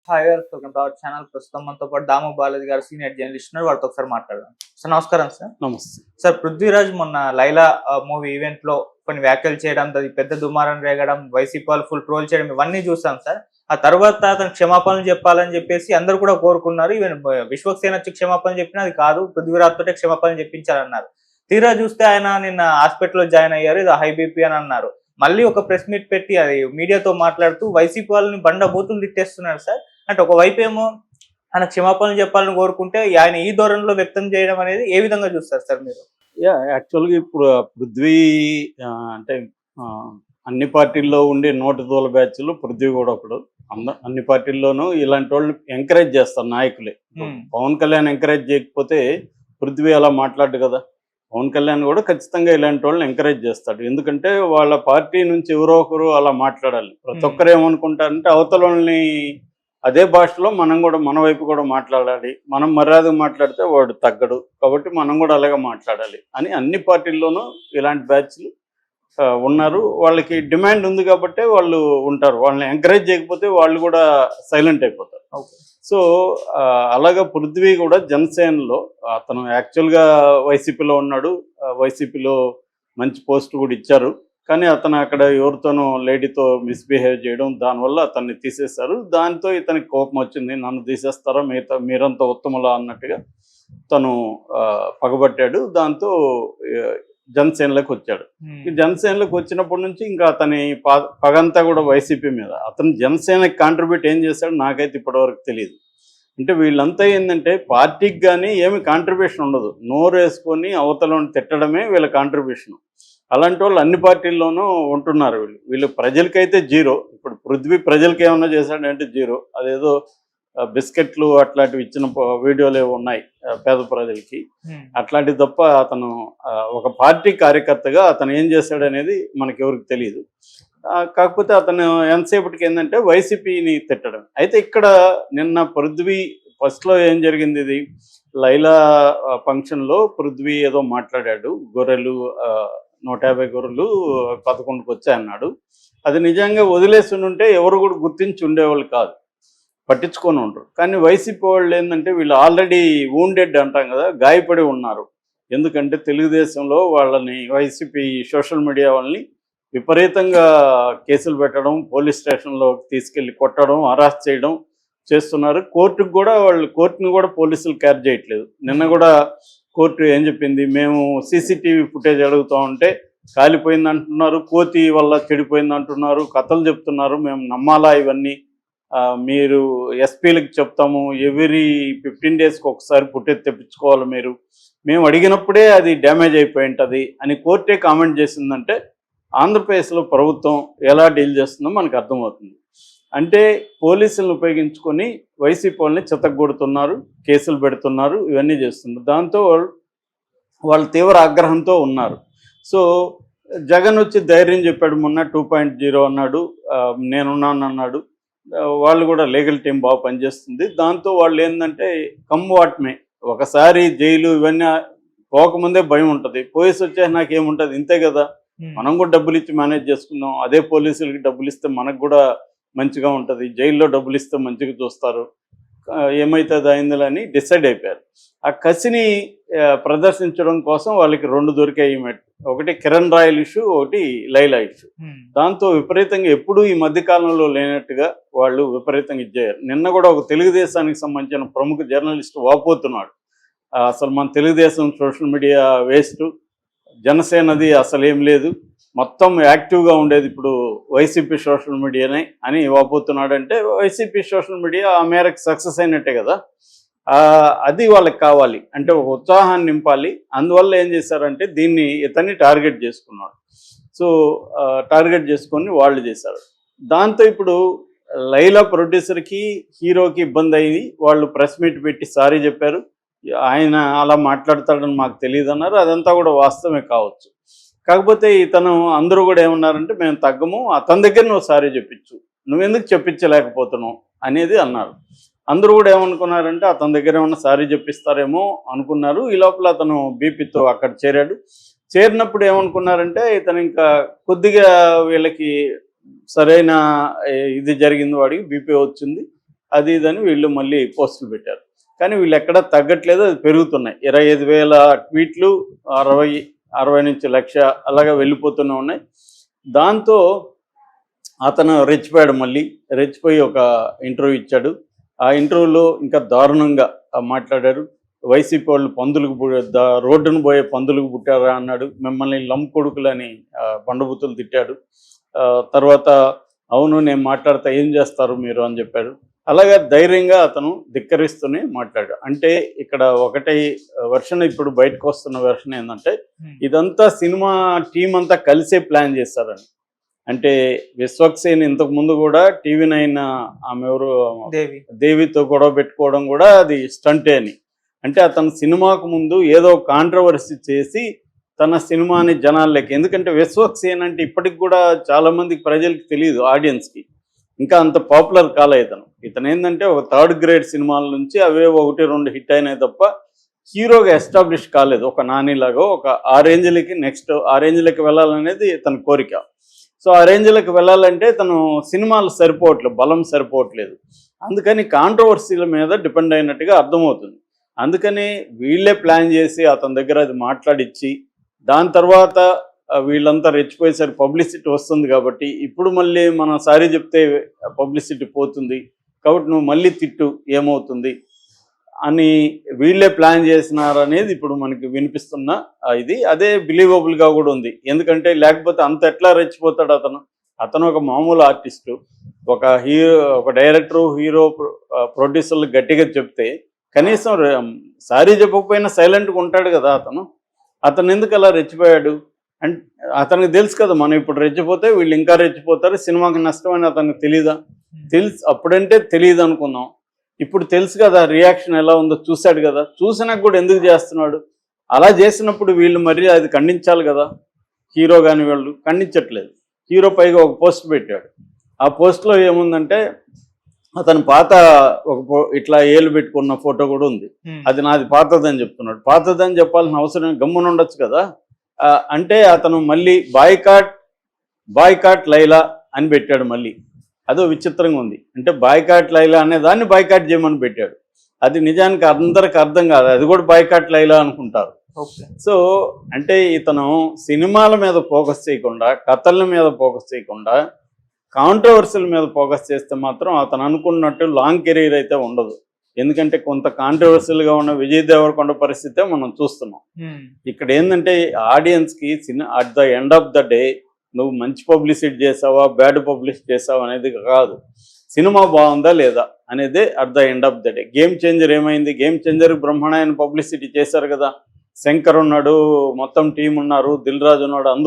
Hi గారు, welcome to our channel. ప్రస్తుతం మనతో పాటు దాము బాలాజీ గారు సీనియర్ జర్నలిస్ట్ ఉన్నారు. వారితో ఒకసారి మాట్లాడదాం. సార్ నమస్కారం సార్. నమస్తే. సార్, పృథ్వీరాజ్ మొన్న లైలా మూవీ ఈవెంట్ లో కొన్ని వ్యాఖ్యలు చేయడం, అది పెద్ద దుమారం రేగడం, వైసీపీ వాళ్ళు ఫుల్ ట్రోల్ చేయడం, ఇవన్నీ చూసాం సార్. ఆ తర్వాత అతను క్షమాపణలు చెప్పాలని చెప్పేసి అందరూ కూడా కోరుకున్నారు. ఈవెన్ విశ్వక్సేన వచ్చి క్షమాపణలు చెప్పినా అది కాదు, పృథ్వీరాజ్ తోటే క్షమాపణలు చెప్పించాలన్నారు. తీరా చూస్తే ఆయన నిన్న హాస్పిటల్లో జాయిన్ అయ్యారు, ఇది హై బీపీ అని అన్నారు. మళ్ళీ ఒక ప్రెస్ మీట్ పెట్టి అది మీడియాతో మాట్లాడుతూ వైసీపీ వాళ్ళని బండ బూతులు తిట్టేస్తున్నారు సార్. అంటే ఒకవైపు ఏమో ఆయన క్షమాపణలు చెప్పాలని కోరుకుంటే ఆయన ఈ ధోరణిలో వ్యక్తం చేయడం అనేది ఏ విధంగా చూస్తారు సార్ మీరు? యాక్చువల్గా ఇప్పుడు పృథ్వీ అంటే అన్ని పార్టీల్లో ఉండే నోటి దూల బ్యాచ్లు పృథ్వీ కూడా ఒకడు. అన్ని పార్టీల్లోనూ ఇలాంటి వాళ్ళు ఎంకరేజ్ చేస్తారు నాయకులే. పవన్ కళ్యాణ్ ఎంకరేజ్ చేయకపోతే పృథ్వీ అలా మాట్లాడు కదా. పవన్ కళ్యాణ్ కూడా ఖచ్చితంగా ఇలాంటి వాళ్ళని ఎంకరేజ్ చేస్తాడు. ఎందుకంటే వాళ్ళ పార్టీ నుంచి ఎవరో ఒకరు అలా మాట్లాడాలి. ప్రతి ఒక్కరు ఏమనుకుంటారంటే అవతల వాళ్ళని అదే భాషలో మనం కూడా మన వైపు కూడా మాట్లాడాలి. మనం మర్యాదగా మాట్లాడితే వాడు తగ్గడు, కాబట్టి మనం కూడా అలాగే మాట్లాడాలి అని అన్ని పార్టీల్లోనూ ఇలాంటి బ్యాచ్లు ఉన్నారు. వాళ్ళకి డిమాండ్ ఉంది కాబట్టి వాళ్ళు ఉంటారు. వాళ్ళని ఎంకరేజ్ చేయకపోతే వాళ్ళు కూడా సైలెంట్ అయిపోతారు. సో అలాగా పృథ్వీ కూడా జనసేనలో అతను యాక్చువల్గా వైసీపీలో ఉన్నాడు. వైసీపీలో మంచి పోస్ట్ కూడా ఇచ్చారు. కానీ అతను అక్కడ ఎవరితోనో లేడీతో మిస్బిహేవ్ చేయడం, దానివల్ల అతన్ని తీసేశారు. దాంతో ఇతనికి కోపం వచ్చింది, నన్ను తీసేస్తారా మీరంతా ఉత్తములా అన్నట్టుగా తను పగబట్టాడు. దాంతో జనసేనలోకి వచ్చాడు. జనసేనలోకి వచ్చినప్పటి నుంచి ఇంకా అతని పగంతా కూడా వైసీపీ మీద. అతను జనసేనకి కాంట్రిబ్యూట్ ఏం చేశాడు నాకైతే ఇప్పటివరకు తెలియదు. అంటే వీళ్ళంతా ఏంటంటే పార్టీకి కానీ ఏమి కాంట్రిబ్యూషన్ ఉండదు, నోరు వేసుకొని అవతలని తిట్టడమే వీళ్ళ కాంట్రిబ్యూషన్. అలాంటి వాళ్ళు అన్ని పార్టీల్లోనూ ఉంటున్నారు. వీళ్ళు ప్రజలకైతే జీరో. ఇప్పుడు పృథ్వీ ప్రజలకి ఏమన్నా చేశాడంటే జీరో. అదేదో బిస్కెట్లు అట్లాంటివి ఇచ్చిన వీడియోలు ఏవో ఉన్నాయి పేద ప్రజలకి, అట్లాంటివి తప్ప అతను ఒక పార్టీ కార్యకర్తగా అతను ఏం చేశాడనేది మనకెవరికి తెలియదు. కాకపోతే అతను ఎంతసేపటికి ఏంటంటే వైసీపీని తిట్టడం. అయితే ఇక్కడ నిన్న పృథ్వీ ఫస్ట్లో ఏం జరిగింది, ఇది లైలా ఫంక్షన్లో పృథ్వీ ఏదో మాట్లాడాడు. గొర్రెలు 150 గొర్రెలు 11కి వచ్చాయన్నాడు. అది నిజంగా వదిలేసి ఉంటే ఎవరు కూడా గుర్తించి ఉండేవాళ్ళు కాదు, పట్టించుకొని ఉండరు. కానీ వైసీపీ వాళ్ళు ఏంటంటే వీళ్ళు ఆల్రెడీ వూండెడ్ అంటాం కదా, గాయపడి ఉన్నారు. ఎందుకంటే తెలుగుదేశంలో వాళ్ళని వైసీపీ సోషల్ మీడియా వాళ్ళని విపరీతంగా కేసులు పెట్టడం, పోలీస్ స్టేషన్లో తీసుకెళ్ళి కొట్టడం, అరెస్ట్ చేయడం చేస్తున్నారు. కోర్టుని కూడా పోలీసులు కేర్ చేయట్లేదు. నిన్న కూడా కోర్టు ఏం చెప్పింది, మేము సీసీటీవీ ఫుటేజ్ అడుగుతూ ఉంటే కాలిపోయింది అంటున్నారు, కోతి వల్ల చెడిపోయింది అంటున్నారు, కథలు చెప్తున్నారు. మేము నమ్మాలా ఇవన్నీ? మీరు ఎస్పీలకు చెప్తాము, ఎవ్రీ 15 డేస్కి ఒకసారి ఫుటేజ్ తెప్పించుకోవాలి మీరు, మేము అడిగినప్పుడే అది డ్యామేజ్ అయిపోయి ఉంటుంది అని కోర్టే కామెంట్ చేసిందంటే ఆంధ్రప్రదేశ్లో ప్రభుత్వం ఎలా డీల్ చేస్తుందో మనకు అర్థమవుతుంది. అంటే పోలీసులను ఉపయోగించుకొని వైసీపీ వాళ్ళని చితగ్గొడుతున్నారు, కేసులు పెడుతున్నారు, ఇవన్నీ చేస్తున్నారు. దాంతో వాళ్ళు తీవ్ర ఆగ్రహంతో ఉన్నారు. సో జగన్ వచ్చి ధైర్యం చెప్పాడు, మొన్న 2.0 అన్నాడు, నేనున్నాను అన్నాడు. వాళ్ళు కూడా లీగల్ టీం బాగా పనిచేస్తుంది. దాంతో వాళ్ళు ఏంటంటే వాట్మే ఒకసారి జైలు ఇవన్నీ పోకముందే భయం ఉంటుంది, పోయేసి వచ్చేసి నాకేముంటుంది, ఇంతే కదా, మనం కూడా డబ్బులు ఇచ్చి మేనేజ్ చేసుకుందాం, అదే పోలీసులకి డబ్బులు ఇస్తే మనకు కూడా మంచిగా ఉంటుంది, జైల్లో డబ్బులు ఇస్తే మంచిగా చూస్తారు, ఏమైతుంది అయిందని డిసైడ్ అయిపోయారు. ఆ కసిని ప్రదర్శించడం కోసం వాళ్ళకి 2 దొరికాయి. ఒకటి కిరణ్ రాయల్ ఇష్యూ, ఒకటి లైలా ఇష్యూ. దాంతో విపరీతంగా ఎప్పుడూ ఈ మధ్యకాలంలో లేనట్టుగా వాళ్ళు విపరీతంగా ఇచ్చారు. నిన్న కూడా ఒక తెలుగుదేశానికి సంబంధించిన ప్రముఖ జర్నలిస్ట్ వాపోతున్నాడు, అసలు మన తెలుగుదేశం సోషల్ మీడియా వేస్ట్, జనసేనది అసలు ఏం లేదు, మొత్తం యాక్టివ్గా ఉండేది ఇప్పుడు వైసీపీ సోషల్ మీడియానే అని వాపోతున్నాడు. అంటే వైసీపీ సోషల్ మీడియా ఆ మేరకు సక్సెస్ అయినట్టే కదా. అది వాళ్ళకి కావాలి అంటే ఒక ఉత్సాహాన్ని నింపాలి. అందువల్ల ఏం చేశారంటే దీన్ని ఇతన్ని టార్గెట్ చేసుకున్నాడు. సో టార్గెట్ చేసుకొని వాళ్ళు చేశారు. దాంతో ఇప్పుడు లైలా ప్రొడ్యూసర్కి హీరోకి ఇబ్బంది అయింది. వాళ్ళు ప్రెస్ మీట్ పెట్టి సారీ చెప్పారు. ఆయన అలా మాట్లాడతాడని మాకు తెలియదు అన్నారు. అదంతా కూడా వాస్తవమే కావచ్చు. కాకపోతే ఇతను అందరూ కూడా ఏమన్నారంటే మేము తగ్గము, అతని దగ్గర నువ్వు సారీ చెప్పించు, నువ్వెందుకు చెప్పించలేకపోతున్నావు అనేది అన్నారు. అందరూ కూడా ఏమనుకున్నారంటే అతని దగ్గర ఏమన్నా సారీ చెప్పిస్తారేమో అనుకున్నారు. ఈ లోపల అతను బీపీతో అక్కడ చేరాడు. చేరినప్పుడు ఏమనుకున్నారంటే ఇతను ఇంకా కొద్దిగా వీళ్ళకి సరైన ఇది జరిగింది, వాడికి బీపీ వచ్చింది, అది ఇదని వీళ్ళు మళ్ళీ పోస్టులు పెట్టారు. కానీ వీళ్ళు ఎక్కడా తగ్గట్లేదు, అది పెరుగుతున్నాయి. 25,000 ట్వీట్లు 60 నుంచి 1,00,000 అలాగా వెళ్ళిపోతూనే ఉన్నాయి. దాంతో అతను రెచ్చిపోయాడు. మళ్ళీ రెచ్చిపోయి ఒక ఇంటర్వ్యూ ఇచ్చాడు. ఆ ఇంటర్వ్యూలో ఇంకా దారుణంగా మాట్లాడారు. వైసీపీ వాళ్ళు పందులకు రోడ్డును పోయే పందులకు పుట్టారా అన్నాడు. మిమ్మల్ని లం కొడుకులని బండబూతులు తిట్టాడు. తర్వాత అవును నేను మాట్లాడతా ఏం చేస్తారు మీరు అని చెప్పాడు. అలాగా ధైర్యంగా అతను ధిక్కరిస్తూనే మాట్లాడాడు. అంటే ఇక్కడ ఒకటే వెర్షన్, ఇప్పుడు బయటకు వస్తున్న వెర్షన్ ఏంటంటే ఇదంతా సినిమా టీం అంతా కలిసే ప్లాన్ చేస్తారని. అంటే విశ్వక్సేన్ ఇంతకు ముందు కూడా TV9 ఆమె ఎవరు దేవితో గొడవ పెట్టుకోవడం కూడా అది స్టంటే అని. అంటే అతను సినిమాకు ముందు ఏదో కాంట్రవర్సీ చేసి తన సినిమాని జనాల్లోకి, ఎందుకంటే విశ్వక్సేన్ అంటే ఇప్పటికి కూడా చాలా మందికి ప్రజలకు తెలియదు, ఆడియన్స్కి ఇంకా అంత పాపులర్ కాలేదు. ఇతను ఏంటంటే ఒక 3rd గ్రేడ్ సినిమాల నుంచి అవే 1-2 హిట్ అయినాయి తప్ప హీరోగా ఎస్టాబ్లిష్ కాలేదు. ఒక నానిలాగా ఒక ఆ రేంజ్లకి, నెక్స్ట్ ఆ రేంజ్లకి వెళ్ళాలనేది తన కోరిక. సో ఆ రేంజ్లకు వెళ్ళాలంటే తను సినిమాలు సరిపోవట్లేదు, బలం సరిపోవట్లేదు. అందుకని కాంట్రవర్సీల మీద డిపెండ్ అయినట్టుగా అర్థమవుతుంది. అందుకని వీళ్ళే ప్లాన్ చేసి అతని దగ్గర అది మాట్లాడిచ్చి, దాని తర్వాత వీళ్ళంతా రెచ్చిపోయేసరికి పబ్లిసిటీ వస్తుంది కాబట్టి ఇప్పుడు మళ్ళీ మనం సారీ చెప్తే పబ్లిసిటీ పోతుంది కాబట్టి నువ్వు మళ్ళీ తిట్టు ఏమవుతుంది అని వీళ్ళే ప్లాన్ చేసినారనేది ఇప్పుడు మనకి వినిపిస్తున్న ఇది. అదే బిలీవబుల్గా కూడా ఉంది. ఎందుకంటే లేకపోతే అంత ఎట్లా రెచ్చిపోతాడు అతను ఒక మామూలు ఆర్టిస్టు, ఒక డైరెక్టరు, హీరో, ప్రొడ్యూసర్లు గట్టిగా చెప్తే కనీసం సారీ చెప్పకపోయినా సైలెంట్గా ఉంటాడు కదా అతను ఎందుకు అలా రెచ్చిపోయాడు అంటే అతనికి తెలుసు కదా మనం ఇప్పుడు రెచ్చిపోతే వీళ్ళు ఇంకా రెచ్చిపోతారు, సినిమాకి నష్టం అని అతనికి తెలీదా? అప్పుడంటే తెలియదు అనుకున్నాం, ఇప్పుడు తెలుసు కదా రియాక్షన్ ఎలా ఉందో చూశాడు కదా, చూసినాక కూడా ఎందుకు చేస్తున్నాడు? అలా చేసినప్పుడు వీళ్ళు మరి అది ఖండించాలి కదా. హీరో కానీ వాళ్ళు ఖండించట్లేదు. హీరో పైగా ఒక పోస్ట్ పెట్టాడు. ఆ పోస్ట్లో ఏముందంటే అతను పాత ఇట్లా ఏలు పెట్టుకున్న ఫోటో కూడా ఉంది. అది నాది పాతదని చెప్తున్నాడు. పాతదని చెప్పాల్సిన అవసరం గమ్మున ఉండొచ్చు కదా. అంటే అతను మళ్ళీ బాయ్కాట్ లైలా అని పెట్టాడు. మళ్ళీ అదో విచిత్రంగా ఉంది. అంటే బాయ్కాట్ లైలా అనే దాన్ని బాయ్కాట్ చేయమని పెట్టాడు. అది నిజానికి అందరికి అర్థం కాదు, అది కూడా బాయ్కాట్ లైలా అనుకుంటారు. సో అంటే ఇతను సినిమాల మీద ఫోకస్ చేయకుండా, కథల మీద ఫోకస్ చేయకుండా కాంట్రవర్సీల మీద ఫోకస్ చేస్తే మాత్రం అతను అనుకున్నట్టు లాంగ్ కెరీర్ అయితే ఉండదు. ఎందుకంటే కొంత కాంట్రవర్సీలుగా ఉన్న విజయ్ దేవరకొండ పరిస్థితే మనం చూస్తున్నాం. ఇక్కడ ఏంటంటే ఆడియన్స్కి at the end of the day నువ్వు మంచి పబ్లిసిటీ చేసావా, బ్యాడ్ పబ్లిసిటీ చేసావా అనేది కాదు, సినిమా బాగుందా లేదా అనేదే at the end of the day. Game changer ఏమైంది? గేమ్ చేంజర్ బ్రహ్మాండమైన పబ్లిసిటీ చేశారు కదా. శంకర్ ఉన్నాడు, మొత్తం టీం ఉన్నారు, దిల్ రాజు ఉన్నాడు, అందరూ